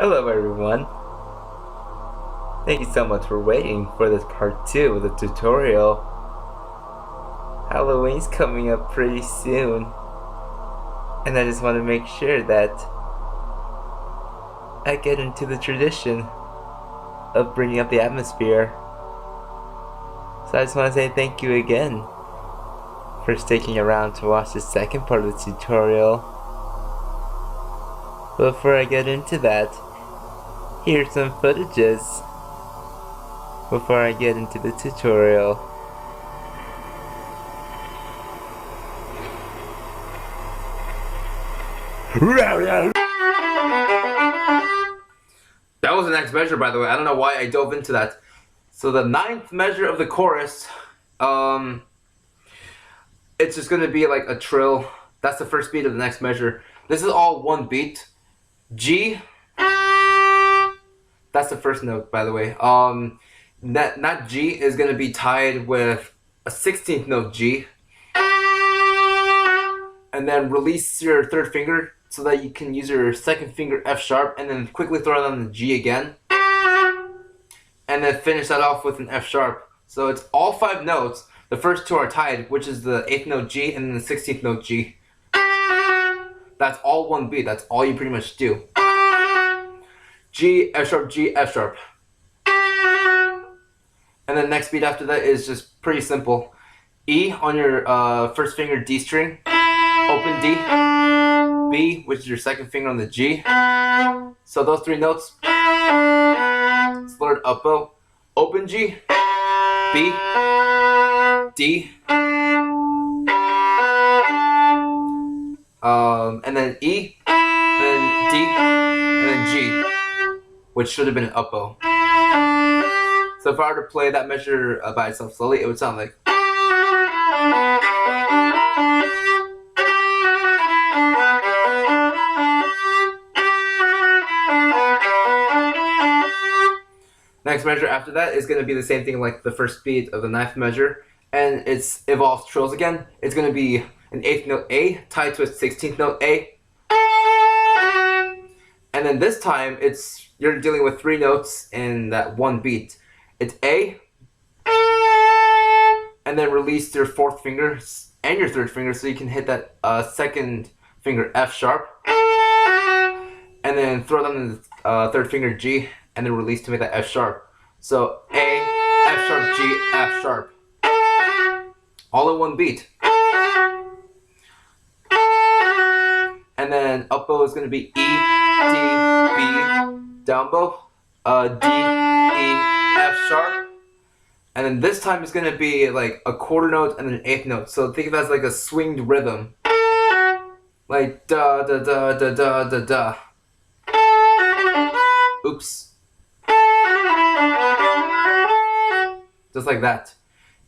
Hello everyone. Thank you so much for waiting for this part 2 of the tutorial. Halloween's coming up pretty soon, and I just want to make sure that I get into the tradition of bringing up the atmosphere. So I just want to say thank you again for sticking around to watch the second part of the tutorial. But before I get into that, here's some footages before I get into the tutorial. That was the next measure, by the way. I don't know why I dove into that. So the 9th measure of the chorus, it's just gonna be like a trill. That's the first beat of the next measure. This is all one beat. G. That's the first note, by the way. That G is gonna be tied with a 16th note G, and then release your third finger so that you can use your second finger F sharp, and then quickly throw it on the G again, and then finish that off with an F sharp. So it's all 5 notes. The first 2 are tied, which is the 8th note G and then the 16th note G. That's all one beat. That's all you pretty much do. G, F sharp, G, F sharp. And then next beat after that is just pretty simple. E on your first finger D string, open D, B, which is your second finger on the G. So those 3 notes, slurred up bow, open G, B, D, and then E, and then D, and then G, which should have been an up bow. So if I were to play that measure by itself slowly, it would sound like. Next measure after that is going to be the same thing like the first beat of the 9th measure, and it involves trills again. It's going to be an 8th note A tied to a 16th note A. And then this time you're dealing with 3 notes in that one beat. It's A, and then release your 4th finger and your 3rd finger so you can hit that 2nd finger F sharp, and then throw down the 3rd finger G, and then release to make that F sharp. So A, F sharp, G, F sharp, all in one beat. And then up bow is going to be E, D, B, down bow, D, E, F sharp, and then this time it's going to be like a quarter note and then an 8th note. So think of it as like a swinged rhythm, like da da da da da da da. Oops. Just like that.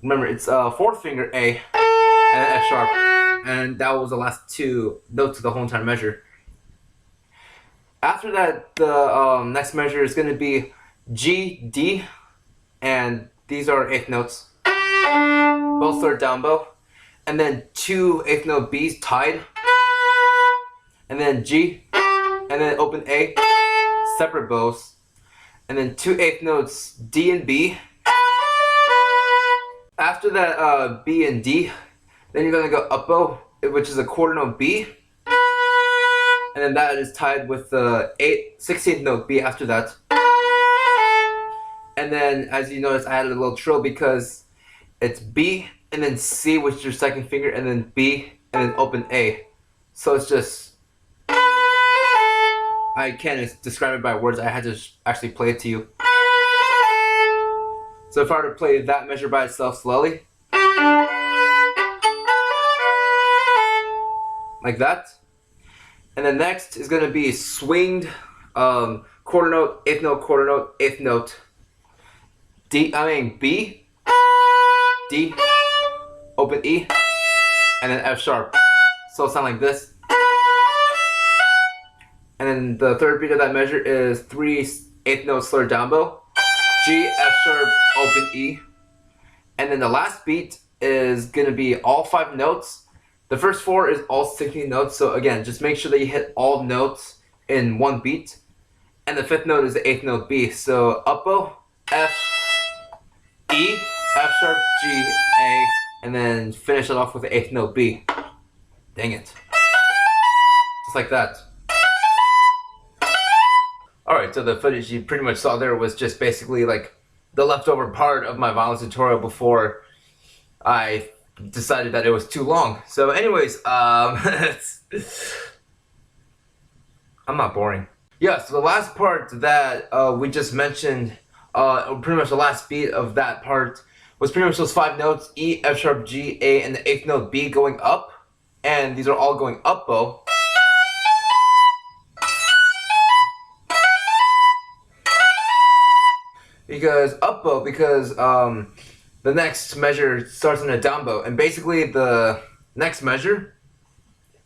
Remember, it's 4th finger A and then F sharp, and that was the last 2 notes of the whole entire measure. After that, the next measure is going to be G, D, and these are 8th notes. Both are down bow, and then 2 8th note B's tied, and then G, and then open A, separate bows, and then 2 8th notes D and B. After that B and D, then you're going to go up bow, which is a quarter note B, and then that is tied with the 16th note B after that. And then, as you notice, I added a little trill because it's B and then C, which is your 2nd finger, and then B and then open A. So it's just, I can't describe it by words. I had to actually play it to you. So if I were to play that measure by itself slowly, like that, and then next is going to be swinged quarter note, 8th note, quarter note, 8th note, B, D, open E, and then F sharp. So it'll sound like this. And then the 3rd beat of that measure is 3 8th note slurred down bow, G, F sharp, open E. And then the last beat is going to be all 5 notes. The first 4 is all 16 notes. So again, just make sure that you hit all notes in one beat. and the fifth note is the eighth note B. So up bow, F, E, F sharp, G, A, and then finish it off with the eighth note B. Dang it. Just like that. Alright, so the footage you pretty much saw there was just basically like the leftover part of my violin tutorial before I decided that it was too long. So anyways, I'm not boring. Yeah, so the last part that we just mentioned, pretty much the last beat of that part was pretty much those 5 notes, E, F sharp, G, A, and the 8th note B going up. And these are all going up bow. Because up bow, because the next measure starts in a down bow, and basically the next measure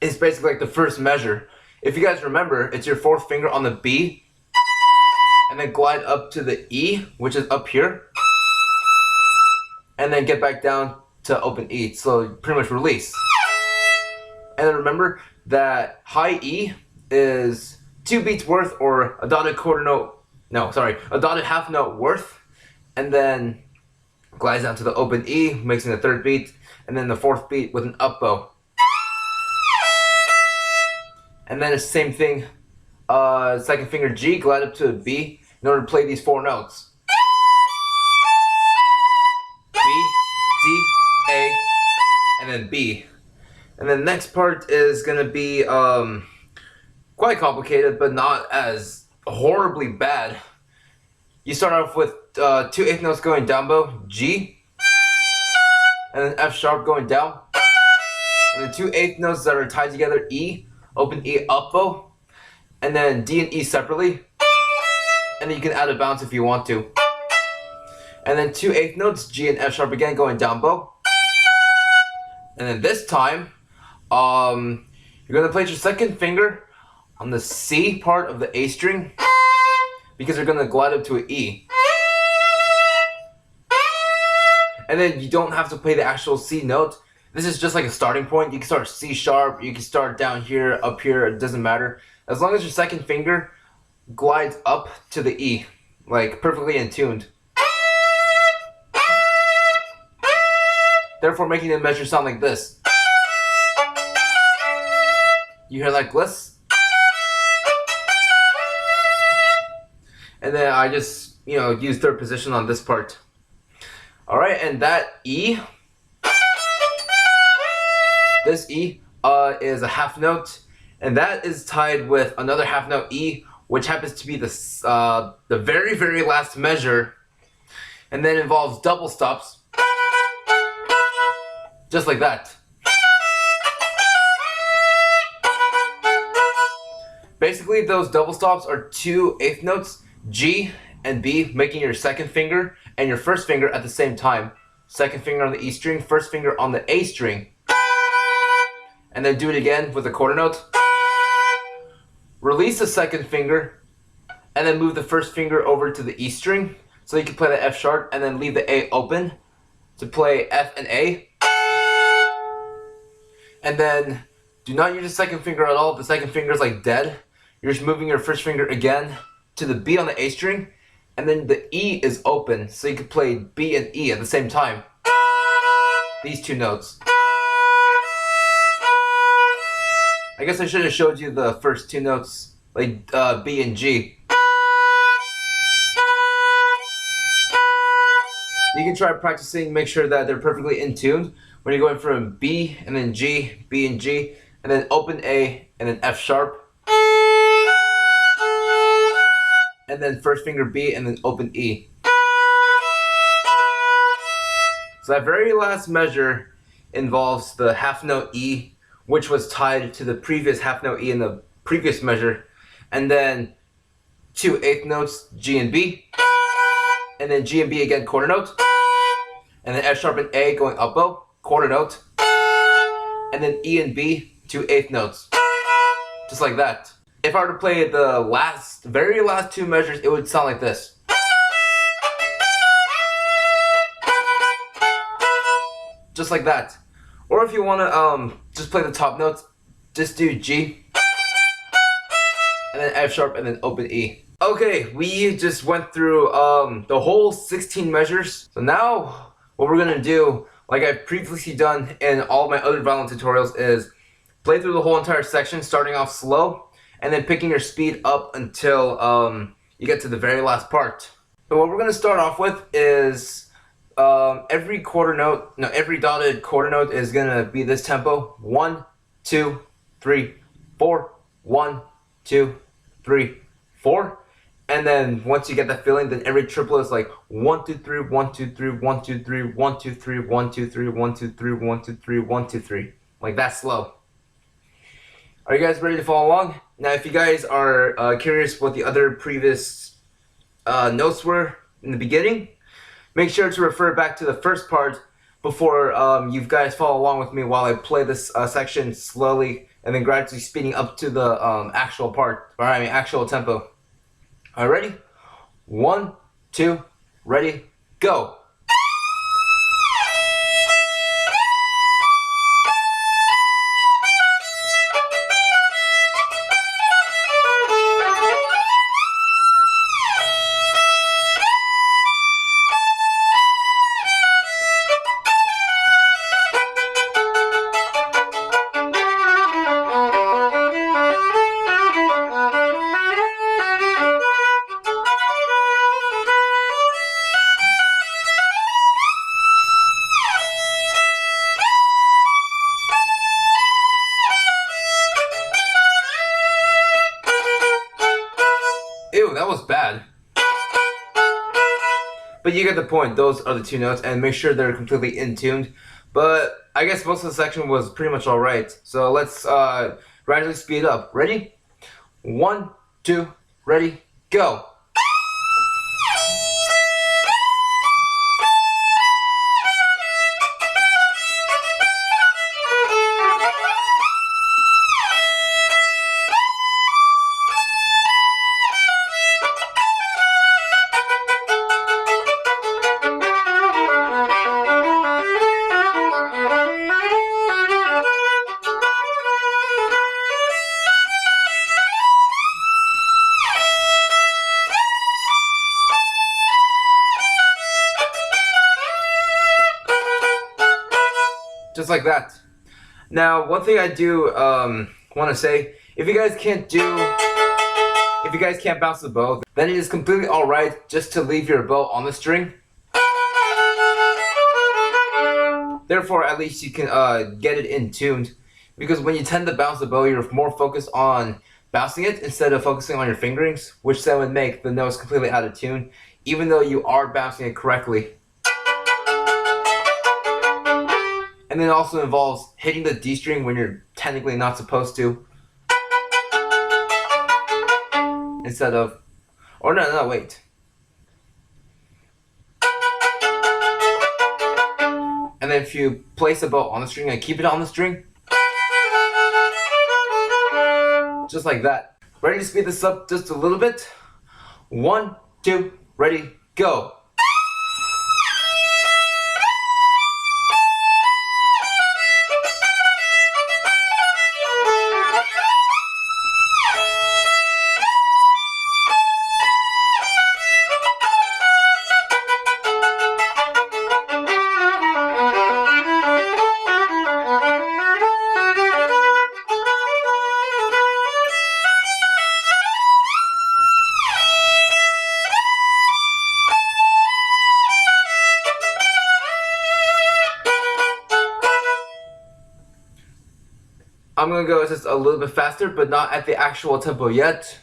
is basically like the first measure. If you guys remember, it's your 4th finger on the B, and then glide up to the E, which is up here, and then get back down to open E. So pretty much release. And then remember that high E is 2 beats worth, or a dotted quarter note. No, sorry, a dotted half note worth, and then glides down to the open E, making the 3rd beat, and then the 4th beat with an up bow. And then it's the same thing, 2nd finger G, glide up to a B in order to play these 4 notes. B, D, A, and then B. And then the next part is going to be quite complicated, but not as horribly bad. You start off with 2 8th notes going down bow, G, and then F sharp going down, and then 2 8th notes that are tied together, E, open E, up bow, and then D and E separately, and then you can add a bounce if you want to. And then 2 8th notes, G and F sharp again going down bow, and then this time you're going to place your 2nd finger on the C part of the A string, because you're going to glide up to an E. And then you don't have to play the actual C note. This is just like a starting point. You can start C sharp, you can start down here, up here, it doesn't matter. As long as your 2nd finger glides up to the E, like perfectly in tuned. Therefore making the measure sound like this. You hear that gliss? And then I just, use 3rd position on this part. Alright, and that E, this E is a half note, and that is tied with another half note E, which happens to be the very, very last measure, and then involves double stops, just like that. Basically, those double stops are 2 8th notes, G and B, making your 2nd finger and your 1st finger at the same time. 2nd finger on the E string, 1st finger on the A string. And then do it again with a quarter note. Release the 2nd finger, and then move the 1st finger over to the E string, so you can play the F sharp, and then leave the A open to play F and A. And then do not use the 2nd finger at all. The 2nd finger is like dead. You're just moving your 1st finger again to the B on the A string, and then the E is open, so you can play B and E at the same time. These 2 notes. I guess I should have showed you the first 2 notes, like B and G. You can try practicing, make sure that they're perfectly in tune when you're going from B and then G, B and G, and then open A and then F sharp. And then 1st finger B and then open E. So that very last measure involves the half note E, which was tied to the previous half note E in the previous measure, and then 2 8th notes, G and B, and then G and B again, quarter note, and then F sharp and A going up bow, quarter note, and then E and B, 2 8th notes, just like that. If I were to play the very last 2 measures, it would sound like this. Just like that. Or if you want to just play the top notes, just do G, and then F sharp, and then open E. Okay, we just went through the whole 16 measures. So now what we're gonna do, like I've previously done in all my other violin tutorials, is play through the whole entire section, starting off slow, and then picking your speed up until you get to the very last part. So what we're gonna start off with is every dotted quarter note is gonna be this tempo: 1, 2, 3, 4. 1, 2, 3, 4. And then once you get that feeling, then every triplet is like 1, 2, 3, 1, 2, 3, 1, 2, 3, 1, 2, 3, 1, 2, 3, 1, 2, 3, 1, 2, 3, 1, 2, 3. Like that slow. Are you guys ready to follow along? Now, if you guys are curious what the other previous notes were in the beginning, make sure to refer back to the first part before you guys follow along with me while I play this section slowly and then gradually speeding up to the actual tempo. All right, ready? 1, 2, ready, go. Ew, that was bad. But you get the point. Those are the two notes, and make sure they're completely in tuned. But I guess most of the section was pretty much alright. So let's gradually speed up. Ready? 1, 2, ready, go. Just like that. Now, one thing I do want to say, if you guys can't bounce the bow, then it is completely alright just to leave your bow on the string. Therefore, at least you can get it in tuned. Because when you tend to bounce the bow, you're more focused on bouncing it instead of focusing on your fingerings, which then would make the notes completely out of tune, even though you are bouncing it correctly. And then it also involves hitting the D string when you're technically not supposed to. Instead of, no, wait. And then if you place the bow on the string and keep it on the string, just like that. Ready to speed this up just a little bit? 1, 2, ready, go. I'm gonna go just a little bit faster, but not at the actual tempo yet.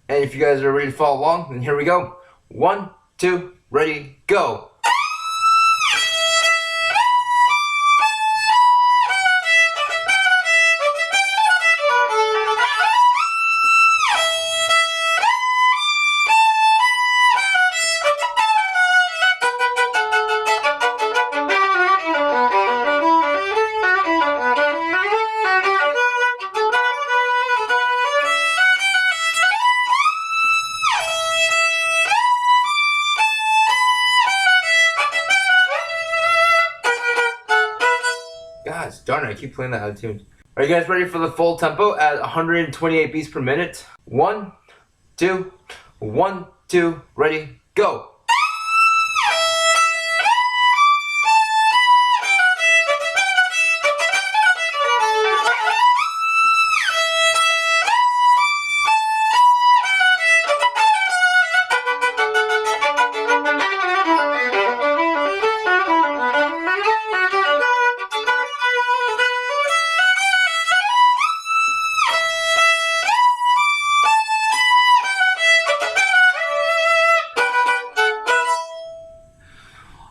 And if you guys are ready to follow along, then here we go. 1, 2, ready, go. Gosh darn it, I keep playing that out of tune. Are you guys ready for the full tempo at 128 beats per minute? 1, 2, 1, 2, ready, go!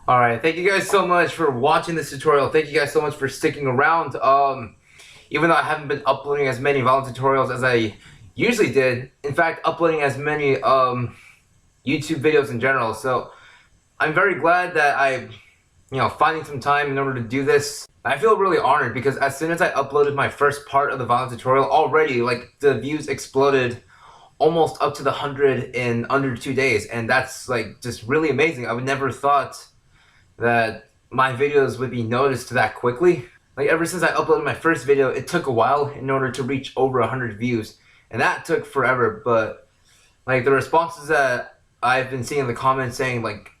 Alright, thank you guys so much for watching this tutorial. Thank you guys so much for sticking around. Even though I haven't been uploading as many violin tutorials as I usually did, in fact, uploading as many YouTube videos in general. So I'm very glad that I'm, finding some time in order to do this. I feel really honored because as soon as I uploaded my first part of the violin tutorial, already like the views exploded almost up to the 100 in under 2 days, and that's like just really amazing. I would never thought that my videos would be noticed that quickly. Like ever since I uploaded my first video, it took a while in order to reach over 100 views, and that took forever. But like the responses that I've been seeing in the comments saying like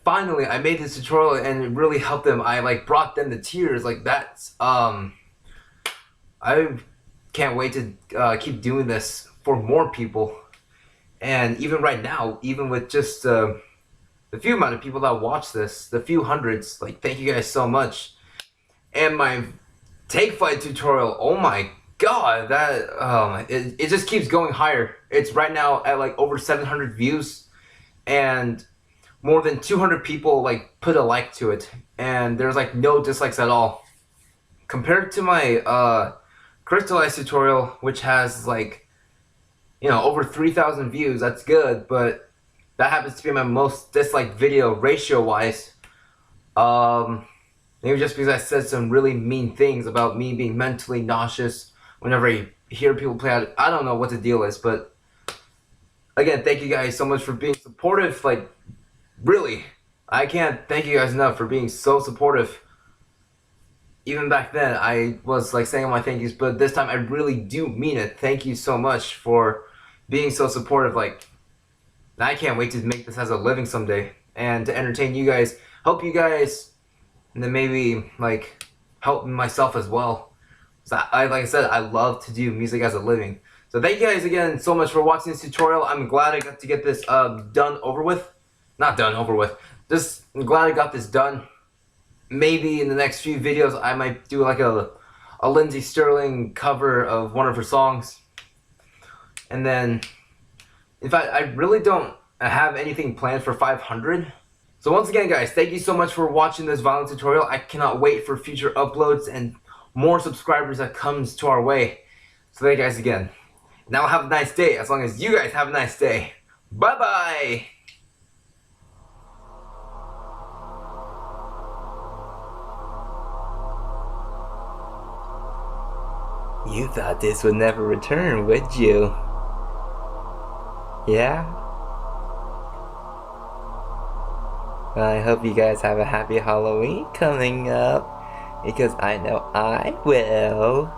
finally I made this tutorial and it really helped them. I like brought them to tears. Like that's I can't wait to keep doing this for more people. And even right now, even with just the few amount of people that watch this, the few hundreds, like thank you guys so much. And my take flight tutorial, oh my god, that it just keeps going higher. It's right now at like over 700 views, and more than 200 people like put a like to it, and there's like no dislikes at all. Compared to my crystallized tutorial, which has like over 3,000 views, that's good, but that happens to be my most disliked video ratio-wise. Maybe just because I said some really mean things about me being mentally nauseous whenever I hear people play out. I don't know what the deal is, but again, thank you guys so much for being supportive. Like, really, I can't thank you guys enough for being so supportive. Even back then, I was like saying all my thank yous, but this time I really do mean it. Thank you so much for being so supportive. Like, I can't wait to make this as a living someday and to entertain you guys, help you guys, and then maybe like help myself as well. So like I said, I love to do music as a living. So thank you guys again so much for watching this tutorial. I'm glad I got to get this done over with. Not done over with. Just I'm glad I got this done. Maybe in the next few videos I might do like a Lindsey Stirling cover of one of her songs. And then in fact, I really don't have anything planned for 500. So once again, guys, thank you so much for watching this violin tutorial. I cannot wait for future uploads and more subscribers that comes to our way. So thank you guys again. Now have a nice day, as long as you guys have a nice day. Bye-bye! You thought this would never return, would you? Yeah? Well, I hope you guys have a happy Halloween coming up, because I know I will.